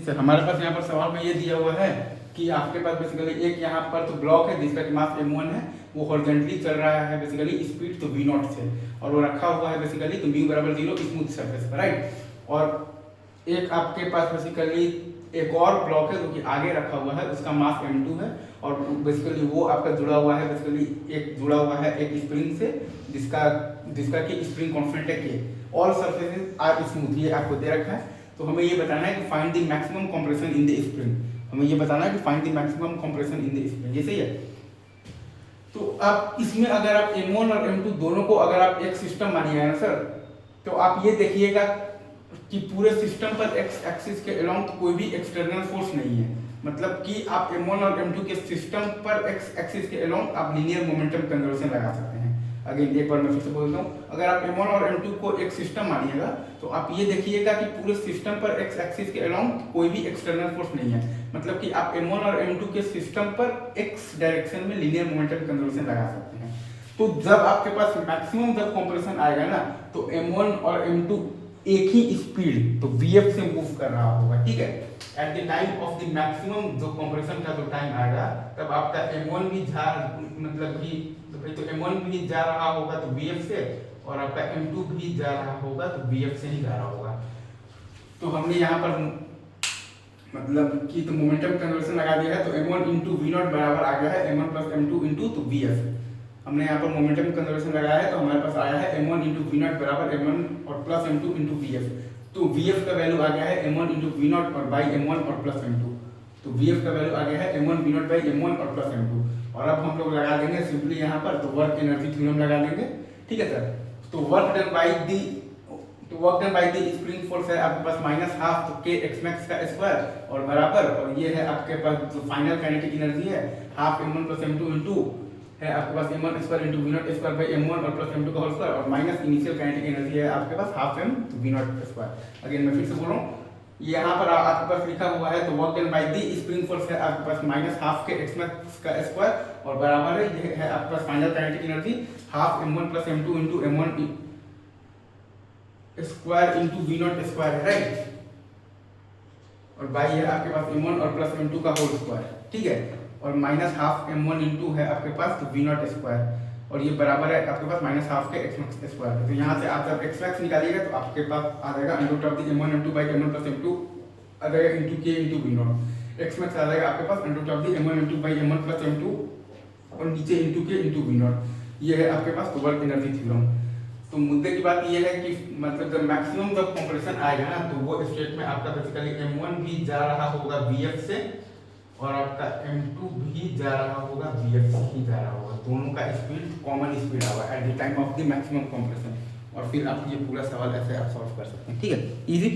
Sir हमारे पास यहाँ पर सवाल में ये दिया हुआ है कि आपके पास बेसिकली एक यहाँ पर तो ब्लॉक है जिसका कि मास m1 है, वो हॉरिजॉन्टली चल रहा है बेसिकली स्पीड तो v0 से, और वो रखा हुआ है बेसिकली तो म्यू बराबर 0 स्मूथ सरफेस पर, राइट। और एक आपके पास बेसिकली एक और ब्लॉक है जो कि आगे रखा हुआ है, उसका मास m2 है, और बेसिकली वो आपका जुड़ा हुआ है बेसिकली एक जुड़ा हुआ है एक स्प्रिंग से जिसका कि स्प्रिंग कॉन्स्टेंट है k। All surfaces are smooth, ये आपको दे रखा है। तो हमें ये बताना है कि find the maximum compression in the spring, हमें ये बताना है कि find the maximum compression in the spring, ये सही है। तो अब इसमें अगर आप m1 और m2 दोनों को अगर आप एक सिस्टम मानिएगा ना सर, तो आप ये देखिएगा कि पूरे सिस्टम पर एक्स एक्सिस के अलोंग कोई भी एक्सटर्नल फोर्स नहीं है, मतलब कि आप m1 और m2 के सिस्टम पर एक्स एक्सिस के अलोंग आप लीनियर मोमेंटम कंजर्वेशन लगा सकते हैं। अगेन एक बार मैं फिर से बोलता हूँ, अगर आप m1 और m2 को एक सिस्टम मानिएगा तो आप ये देखिएगा कि पूरे सिस्टम पर एक्स एक्सिस के अलोंग कोई भी एक्सटर्नल फोर्स नहीं है, मतलब कि आप m1 और m2 के सिस्टम पर एक्स डायरेक्शन में लीनियर मोमेंटम कंजर्वेशन लगा सकते हैं। तो जब आपके पास मैक्सिमम जब कंप्रेशन आएगा ना, तो m1 और m2 एक ही स्पीड तो vf से मूव कर रहा होगा, ठीक है। At the time of the maximum जो कंप्रेशन का जो टाइम आएगा, तब आपका m1 भी जा मतलब कि तो m1 भी जा रहा होगा तो vf से, और आपका m2 भी जा रहा होगा तो vf से ही जा रहा होगा। तो हमने यहाँ पर मतलब कि तो मोमेंटम कन्वर्जन लगा दिया है, तो m1 इंटू v0 बराबर आ गया है m1 प्लस m2 इंटू तो vf। हमने यहाँ पर मोमेंटम कन्वर्जन लगाया है तो हमारे पास आया है m1 इंटू v0 बराबर m1 और प्लस m2 इंटू vf। तो vf का वैल्यू आ गया है m1 इंटू v0 और बाई m1 और प्लस m2। तो vf का वैल्यू आ गया है m1 v0 बाई m1 और प्लस m2। और अब हम लोग लगा देंगे सिंपली यहाँ पर तो वर्क एनर्जी थ्योरम लगा देंगे, ठीक है सर। तो work done by the spring force है आपके पास माइनस हाफ तो k x max का स्क्वायर और बराबर, और ये है आपके पास जो फाइनल काइनेटिक एनर्जी है half m1 plus m2 into है आपके पास m1 square into v0 square by m1 और प्लस m2 का होल स्क्वायर, और माइनस इनिशियल काइनेटिक एनर्जी है आपके पास half m v0 square. Again मैं फिर से बोल रहा हूँ, यहाँ पर आपके पास लिखा हुआ है तो work done by the spring force है आपके पास माइनस हाफ के x max का स्क्वायर और बराबर है ये है आपके पास final kinetic energy half m1 plus m2 into m1 square into v0 square है, राइट। और बाई है आपके पास m1 और प्लस m2 का होल स्क्वायर, ठीक है, और माइनस हाफ m1 इंटू है आपके पास तो v0 स्क्वायर, और ये बराबर है आपके पास माइनस हाफ के x max स्क्वायर। तो यहाँ से आप जब x max निकालिएगा तो आपके पास आ जाएगा under of the m1 m2 by m1 plus m2 आ जाएगा into k into v0। x max आ जाएगा आपके पास under of the m1 m2 by m1 plus m2 और नीचे इंटू k इंटू v0। ये है आपके पास तो वर्क एनर्जी थ्योरम। तो मुद्दे की बात ये है कि मतलब जब मैक्सिमम जब कंप्रेशन आएगा ना, तो वो स्टेट में आपका बेसिकली m1 भी जा रहा होगा vf से और आपका m2 भी जा रहा होगा vf से ही जा रहा होगा, दोनों का स्पीड कॉमन स्पीड आएगा at the time of the maximum compression. और फिर आप ये पूरा सवाल ऐसे आप सॉल्व कर सकते हैं, ठीक है, इजी।